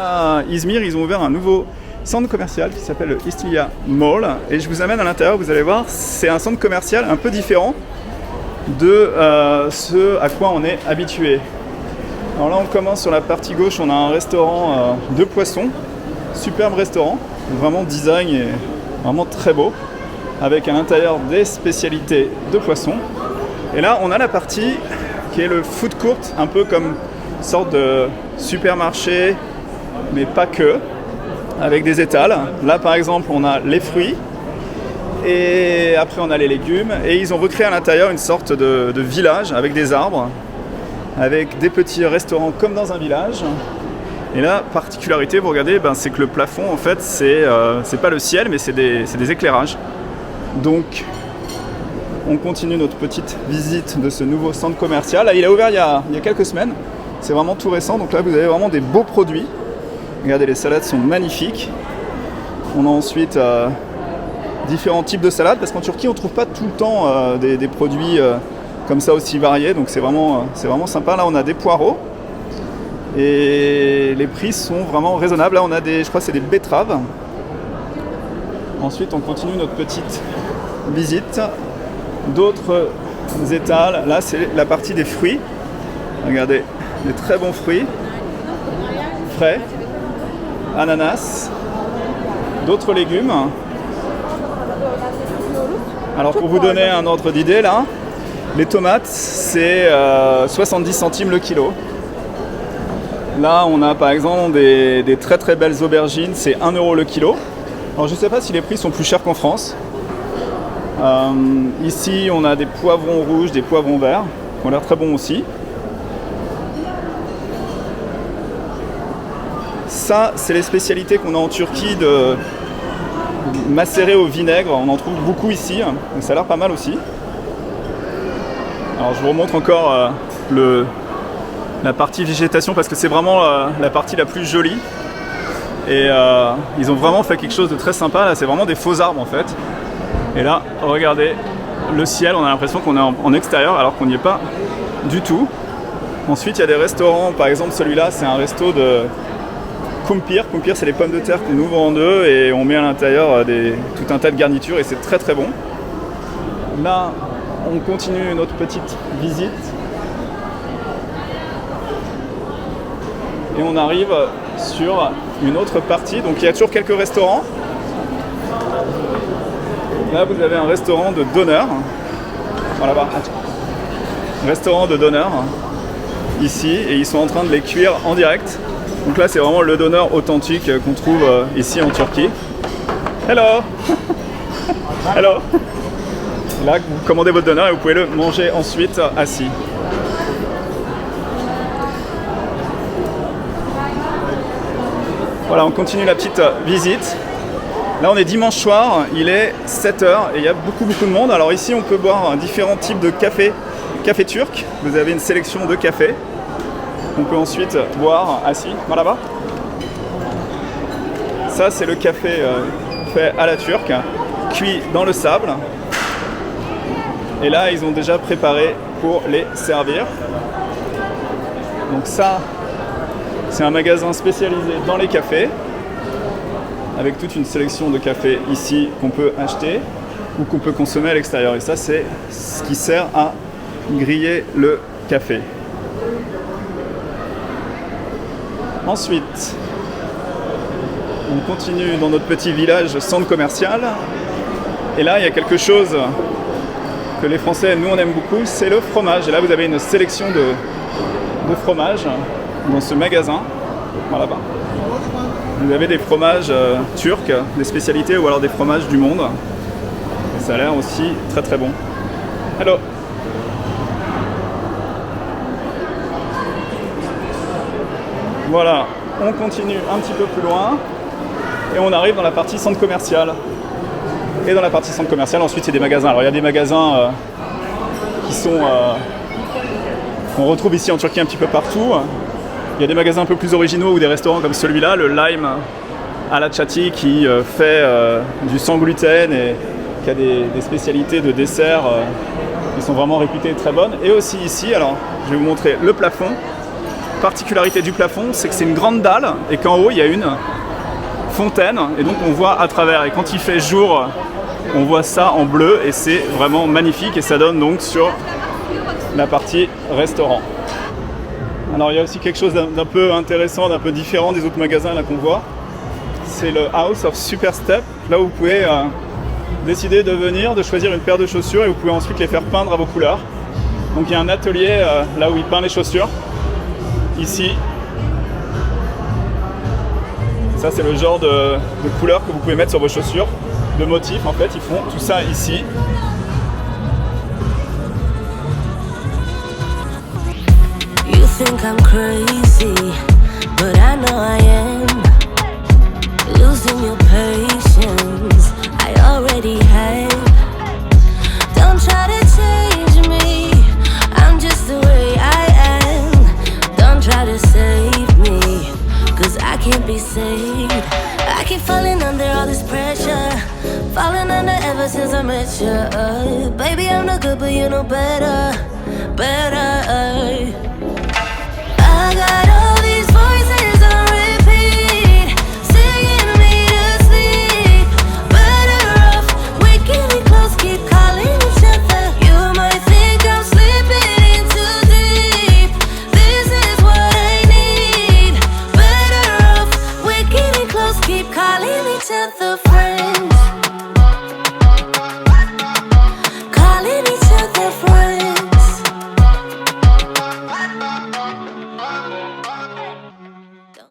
À Izmir, ils ont ouvert un nouveau centre commercial qui s'appelle le Istilia Mall. Et je vous amène à l'intérieur, vous allez voir, c'est un centre commercial un peu différent de ce à quoi on est habitué. Alors là, on commence sur la partie gauche, on a un restaurant de poissons, superbe restaurant, vraiment design et vraiment très beau, avec à l'intérieur des spécialités de poissons. Et là, on a la partie qui est le food court, un peu comme une sorte de supermarché, mais pas que, avec des étals. Là, par exemple, on a les fruits, et après on a les légumes, et ils ont recréé à l'intérieur une sorte de village avec des arbres, avec des petits restaurants comme dans un village. Et là, particularité, vous regardez, c'est que le plafond, en fait, c'est pas le ciel, mais c'est des éclairages. Donc, on continue notre petite visite de ce nouveau centre commercial. Là, il a ouvert il y a quelques semaines. C'est vraiment tout récent. Donc là, vous avez vraiment des beaux produits. Regardez, les salades sont magnifiques. On a ensuite différents types de salades, parce qu'en Turquie, on ne trouve pas tout le temps des produits comme ça aussi variés. Donc c'est vraiment sympa. Là, on a des poireaux. Et les prix sont vraiment raisonnables. Là, on a je crois que c'est des betteraves. Ensuite, on continue notre petite visite. D'autres étals. Là, c'est la partie des fruits. Regardez, des très bons fruits. Frais. Ananas. D'autres légumes. Alors, pour vous donner un ordre d'idée, là, les tomates, c'est 70 centimes le kilo. Là, on a par exemple des très très belles aubergines, c'est 1 € le kilo. Alors, je ne sais pas si les prix sont plus chers qu'en France. Ici, on a des poivrons rouges, des poivrons verts, qui ont l'air très bons aussi. Ça, c'est les spécialités qu'on a en Turquie de macérées au vinaigre. On en trouve beaucoup ici, donc ça a l'air pas mal aussi. Alors, je vous remontre encore la partie végétation, parce que c'est vraiment la partie la plus jolie. Et ils ont vraiment fait quelque chose de très sympa. Là, c'est vraiment des faux arbres en fait. Et là, regardez le ciel, on a l'impression qu'on est en extérieur alors qu'on n'y est pas du tout. Ensuite, il y a des restaurants, par exemple celui-là, c'est un resto de kumpir. Kumpir, c'est les pommes de terre qu'on ouvre en deux et on met à l'intérieur tout un tas de garnitures et c'est très très bon. Là, on continue notre petite visite. Et on arrive sur une autre partie. Donc il y a toujours quelques restaurants. Là, vous avez un restaurant de donneurs. Voilà, là-bas. Restaurant de donneurs. Ici. Et ils sont en train de les cuire en direct. Donc là, c'est vraiment le donneur authentique qu'on trouve ici en Turquie. Hello. Hello. Là, vous commandez votre donneur et vous pouvez le manger ensuite assis. Voilà, on continue la petite visite. Là, on est dimanche soir, il est 7h et il y a beaucoup de monde. Alors ici, on peut boire différents types de café turc. Vous avez une sélection de cafés. On peut ensuite boire assis. Voilà là-bas. Ça, c'est le café fait à la turque, cuit dans le sable. Et là, ils ont déjà préparé pour les servir. Donc ça, c'est un magasin spécialisé dans les cafés, avec toute une sélection de cafés ici qu'on peut acheter ou qu'on peut consommer à l'extérieur. Et ça, c'est ce qui sert à griller le café. Ensuite, on continue dans notre petit village centre commercial. Et là, il y a quelque chose que les Français, nous, on aime beaucoup, c'est le fromage. Et là, vous avez une sélection de fromages dans ce magasin. Voilà, là-bas. Vous avez des fromages turcs, des spécialités ou alors des fromages du monde. Et ça a l'air aussi très très bon. Hello. Voilà, on continue un petit peu plus loin et on arrive dans la partie centre commercial. Et dans la partie centre commercial, ensuite, c'est des magasins. Alors, il y a des magasins qui sont... qu'on retrouve ici en Turquie un petit peu partout. Il y a des magasins un peu plus originaux ou des restaurants comme celui-là, le Lime Alaçatı, qui fait du sans gluten et qui a des spécialités de dessert qui sont vraiment réputées très bonnes. Et aussi ici, alors je vais vous montrer le plafond. particularité du plafond, c'est que c'est une grande dalle et qu'en haut, il y a une fontaine et donc on voit à travers. Et quand il fait jour, on voit ça en bleu et c'est vraiment magnifique et ça donne donc sur la partie restaurant. Alors il y a aussi quelque chose d'un peu intéressant, d'un peu différent des autres magasins là qu'on voit. C'est le House of Super Step, là où vous pouvez décider de venir, de choisir une paire de chaussures et vous pouvez ensuite les faire peindre à vos couleurs. Donc il y a un atelier là où il peint les chaussures, ici. Ça c'est le genre de couleurs que vous pouvez mettre sur vos chaussures, de motifs en fait, ils font tout ça ici. You think I'm crazy, but I know I am. Losing your patience, I already have. Don't try to change me, I'm just the way I am. Don't try to save me, cause I can't be saved. I keep falling under all this pressure, falling under ever since I met you. Baby, I'm no good, but you know better, better. I got all these voices on repeat, singing me to sleep. Better off waking me close, keep calling each other. You might think I'm slipping in too deep. This is what I need. Better off waking me close, keep calling each other.